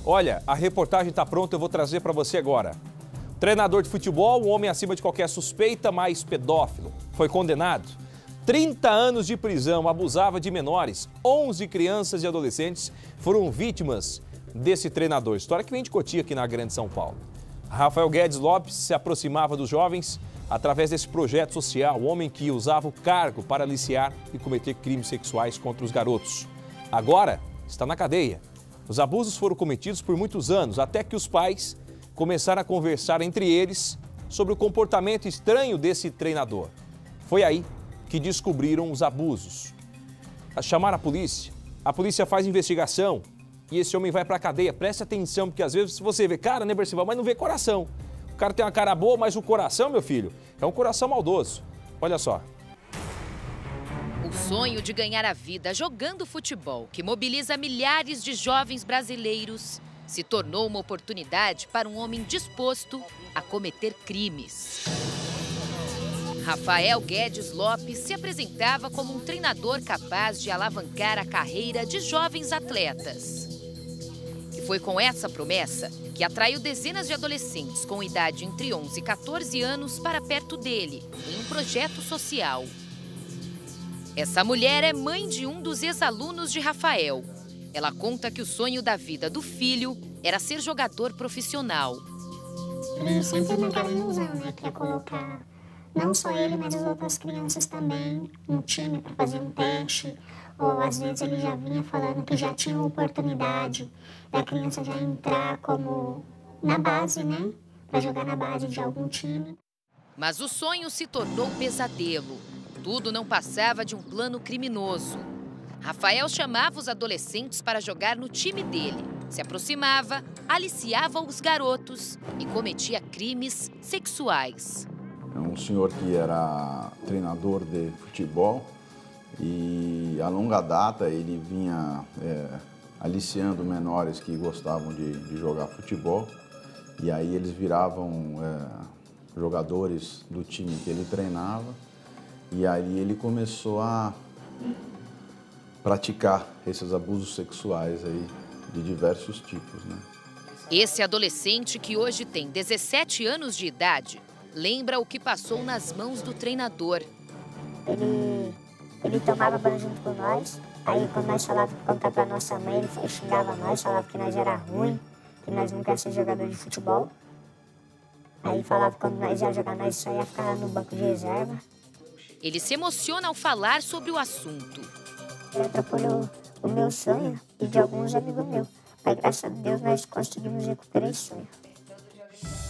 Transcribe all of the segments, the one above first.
Olha, a reportagem está pronta, eu vou trazer para você agora. Treinador de futebol, um homem acima de qualquer suspeita, mas pedófilo. Foi condenado. 30 anos de prisão, abusava de menores. 11 crianças e adolescentes foram vítimas desse treinador. História que vem de Cotia aqui na Grande São Paulo. Rafael Guedes Lopes se aproximava dos jovens através desse projeto social. O homem que usava o cargo para aliciar e cometer crimes sexuais contra os garotos. Agora está na cadeia. Os abusos foram cometidos por muitos anos, até que os pais começaram a conversar entre eles sobre o comportamento estranho desse treinador. Foi aí que descobriram os abusos. Chamaram a polícia faz investigação e esse homem vai para a cadeia. Preste atenção, porque às vezes você vê cara, né, Bercival, mas não vê coração. O cara tem uma cara boa, mas o coração, meu filho, é um coração maldoso. Olha só. O sonho de ganhar a vida jogando futebol, que mobiliza milhares de jovens brasileiros, se tornou uma oportunidade para um homem disposto a cometer crimes. Rafael Guedes Lopes se apresentava como um treinador capaz de alavancar a carreira de jovens atletas. E foi com essa promessa que atraiu dezenas de adolescentes com idade entre 11 e 14 anos para perto dele, em um projeto social. Essa mulher é mãe de um dos ex-alunos de Rafael. Ela conta que o sonho da vida do filho era ser jogador profissional. Ele sempre naquela ilusão, né, que ia colocar não só ele, mas as outras crianças também no time para fazer um teste. Ou às vezes ele já vinha falando que já tinha uma oportunidade da criança já entrar como na base, né, para jogar na base de algum time. Mas o sonho se tornou um pesadelo. Tudo não passava de um plano criminoso. Rafael chamava os adolescentes para jogar no time dele. Se aproximava, aliciava os garotos e cometia crimes sexuais. É um senhor que era treinador de futebol e a longa data ele vinha aliciando menores que gostavam de jogar futebol. E aí eles viravam jogadores do time que ele treinava. E aí ele começou a praticar esses abusos sexuais aí de diversos tipos, né? Esse adolescente, que hoje tem 17 anos de idade, lembra o que passou nas mãos do treinador. Ele tomava banho junto com nós, aí quando nós falávamos para contar para nossa mãe, ele xingava nós, falava que nós era ruim, que nós não queríamos ser jogador de futebol. Aí falava que quando nós ia jogar, nós só ia ficar no banco de reserva. Ele se emociona ao falar sobre o assunto. Ele atrapalhou o meu sonho e de alguns amigos meus. Mas graças a Deus nós conseguimos recuperar esse sonho.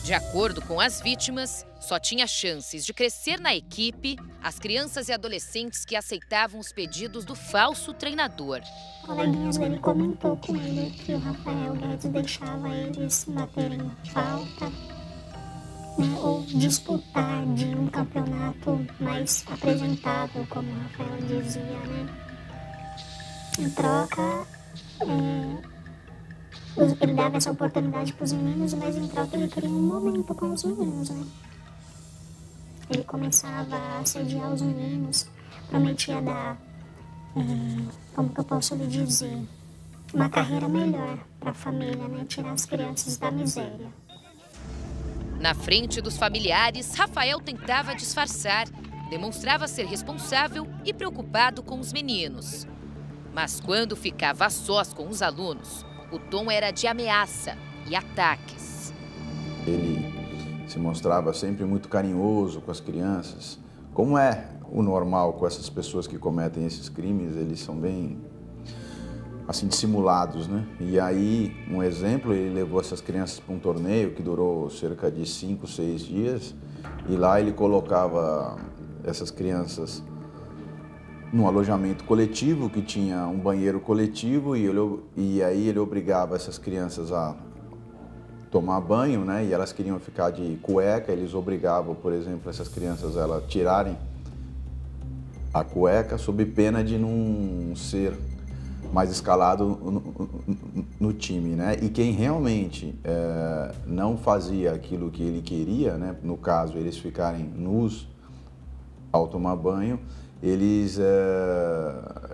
De acordo com as vítimas, só tinha chances de crescer na equipe as crianças e adolescentes que aceitavam os pedidos do falso treinador. Coleguinhas dele comentou com ele que o Rafael Guedes deixava eles baterem falta, né, ou disputar de um campeonato mais apresentável, como o Rafael dizia, né? Em troca, ele dava essa oportunidade para os meninos, mas em troca ele queria um momento com os meninos, né? Ele começava a assediar os meninos, prometia dar, como que eu posso lhe dizer, uma carreira melhor para a família, né? Tirar as crianças da miséria. Na frente dos familiares, Rafael tentava disfarçar, demonstrava ser responsável e preocupado com os meninos. Mas quando ficava a sós com os alunos, o tom era de ameaça e ataques. Ele se mostrava sempre muito carinhoso com as crianças. Como é o normal com essas pessoas que cometem esses crimes, eles são bem assim, dissimulados, né? E aí, um exemplo, ele levou essas crianças para um torneio que durou cerca de 5, 6 dias e lá ele colocava essas crianças num alojamento coletivo que tinha um banheiro coletivo e aí ele obrigava essas crianças a tomar banho, né? E elas queriam ficar de cueca, eles obrigavam, por exemplo, essas crianças a tirarem a cueca sob pena de não ser mais escalado no time, né? E quem realmente não fazia aquilo que ele queria, né? No caso, eles ficarem nus ao tomar banho, eles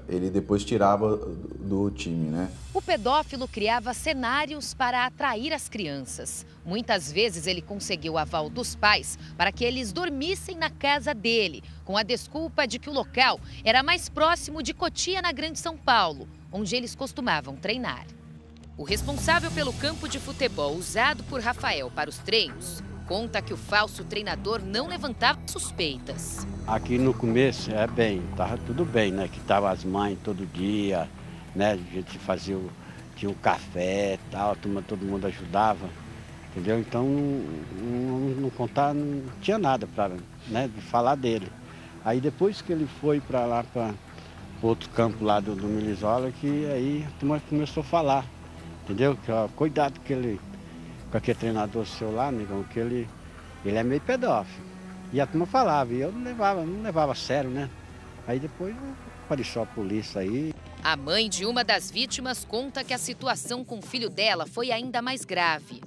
ele depois tirava do time, né? O pedófilo criava cenários para atrair as crianças. Muitas vezes ele conseguiu o aval dos pais para que eles dormissem na casa dele, com a desculpa de que o local era mais próximo de Cotia, na Grande São Paulo, onde eles costumavam treinar. O responsável pelo campo de futebol usado por Rafael para os treinos conta que o falso treinador não levantava suspeitas. Aqui no começo tava tudo bem, né? Que tava as mães todo dia, né? A gente tinha um café e tal, todo mundo ajudava, entendeu? Então não tinha nada para, né, de falar dele. Aí depois que ele foi para lá, para outro campo lá do Milisola, que aí a turma começou a falar, entendeu? Que, ó, cuidado com aquele treinador seu lá, amigão, que ele é meio pedófilo. E a turma falava, e eu não levava a sério, né? Aí depois apareceu a polícia aí. A mãe de uma das vítimas conta que a situação com o filho dela foi ainda mais grave.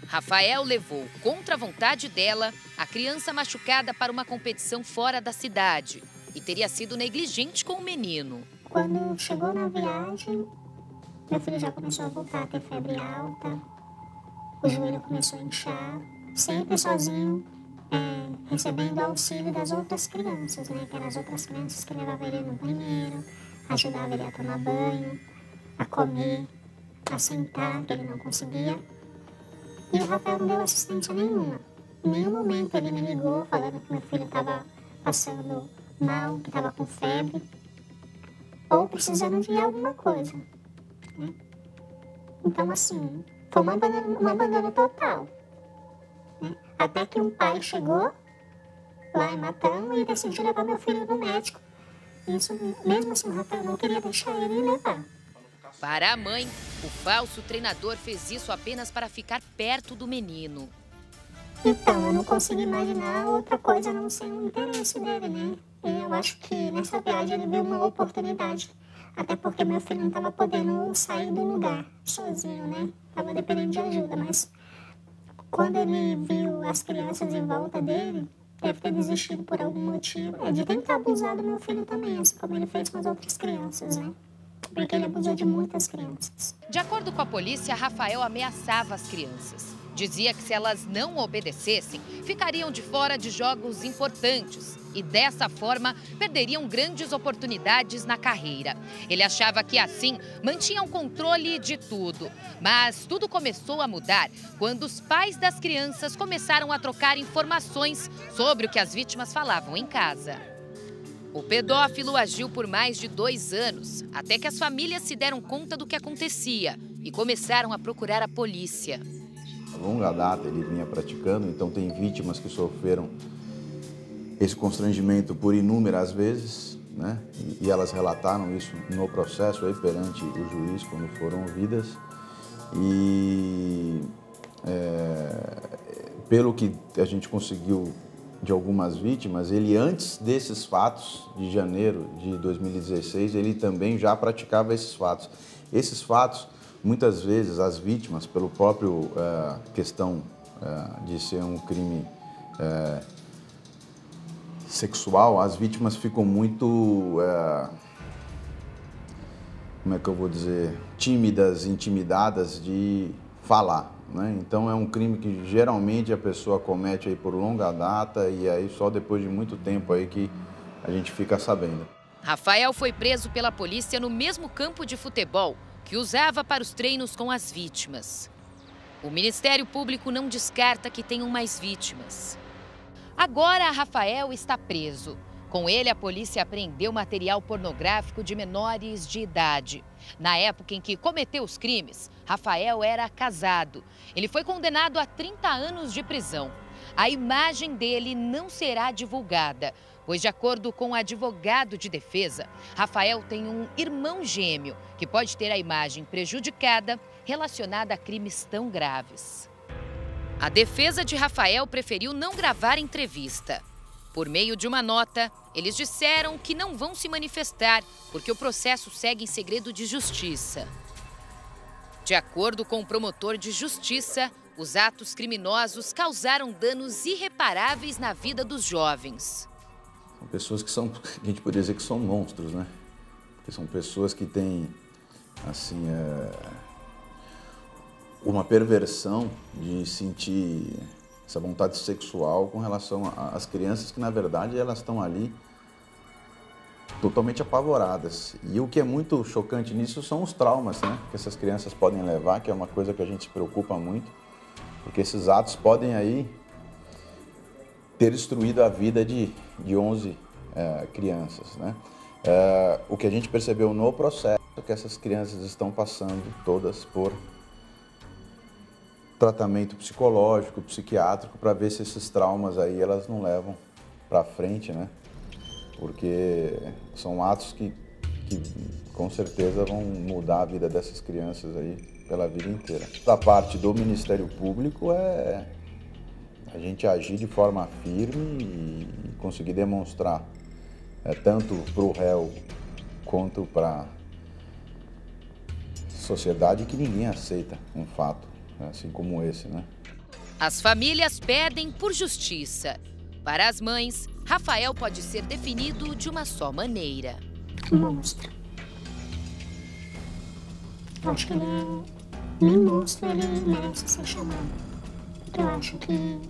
Rafael levou, contra a vontade dela, a criança machucada para uma competição fora da cidade e teria sido negligente com o menino. Quando chegou na viagem, meu filho já começou a voltar a ter febre alta, o joelho começou a inchar, sempre sozinho, recebendo auxílio das outras crianças, né? Que eram as outras crianças que levavam ele no banheiro, ajudavam ele a tomar banho, a comer, a sentar, que ele não conseguia. E o Rafael não deu assistência nenhuma. Em nenhum momento ele me ligou falando que meu filho estava passando mal, que estava com febre, ou precisando de alguma coisa, né? Então, assim, foi um abandono total, né? Até que um pai chegou lá em Matão e decidiu levar meu filho no médico. Isso, mesmo assim, o Rafael não queria deixar ele levar. Para a mãe, o falso treinador fez isso apenas para ficar perto do menino. Então, eu não consigo imaginar outra coisa a não ser o interesse dele, né? E eu acho que nessa viagem ele viu uma oportunidade. Até porque meu filho não estava podendo sair do lugar sozinho, né? Estava dependendo de ajuda, mas quando ele viu as crianças em volta dele, deve ter desistido por algum motivo. É de tentar abusar do meu filho também, assim como ele fez com as outras crianças, né? Porque ele abusou de muitas crianças. De acordo com a polícia, Rafael ameaçava as crianças. Dizia que se elas não obedecessem, ficariam de fora de jogos importantes e, dessa forma, perderiam grandes oportunidades na carreira. Ele achava que, assim, mantinham controle de tudo. Mas tudo começou a mudar quando os pais das crianças começaram a trocar informações sobre o que as vítimas falavam em casa. O pedófilo agiu por mais de 2 anos, até que as famílias se deram conta do que acontecia e começaram a procurar a polícia. A longa data ele vinha praticando, então tem vítimas que sofreram esse constrangimento por inúmeras vezes, né? E elas relataram isso no processo aí perante o juiz quando foram ouvidas. E pelo que a gente conseguiu de algumas vítimas, ele antes desses fatos de janeiro de 2016, ele também já praticava esses fatos. Esses fatos, muitas vezes, as vítimas, pelo próprio questão de ser um crime sexual, as vítimas ficam muito, como é que eu vou dizer, tímidas, intimidadas de falar, né? Então é um crime que geralmente a pessoa comete aí por longa data e aí só depois de muito tempo aí que a gente fica sabendo. Rafael foi preso pela polícia no mesmo campo de futebol que usava para os treinos com as vítimas. O Ministério Público não descarta que tenham mais vítimas. Agora, Rafael está preso. Com ele, a polícia apreendeu material pornográfico de menores de idade. Na época em que cometeu os crimes, Rafael era casado. Ele foi condenado a 30 anos de prisão. A imagem dele não será divulgada, pois, de acordo com o advogado de defesa, Rafael tem um irmão gêmeo que pode ter a imagem prejudicada relacionada a crimes tão graves. A defesa de Rafael preferiu não gravar entrevista. Por meio de uma nota, eles disseram que não vão se manifestar porque o processo segue em segredo de justiça. De acordo com o promotor de justiça, os atos criminosos causaram danos irreparáveis na vida dos jovens. São pessoas que são, a gente poderia dizer que são monstros, né? que são pessoas que têm, assim, uma perversão de sentir essa vontade sexual com relação às crianças que, na verdade, elas estão ali totalmente apavoradas. E o que é muito chocante nisso são os traumas, né, que essas crianças podem levar, que é uma coisa que a gente se preocupa muito, porque esses atos podem aí ter destruído a vida de 11 crianças, né? O que a gente percebeu no processo é que essas crianças estão passando todas por tratamento psicológico, psiquiátrico, para ver se esses traumas aí elas não levam para frente, né? Porque são atos que com certeza vão mudar a vida dessas crianças aí pela vida inteira. Da parte do Ministério Público é a gente agir de forma firme e conseguir demonstrar tanto para o réu quanto para a sociedade que ninguém aceita um fato assim como esse, né? As famílias pedem por justiça. Para as mães, Rafael pode ser definido de uma só maneira. Monstro. Eu acho que ele nem monstro, ele merece ser chamado. Eu acho que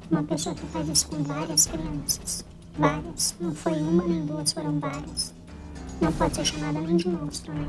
uma pessoa que faz isso com várias crianças, várias, não foi uma nem duas, foram várias, não pode ser chamada nem de monstro, né?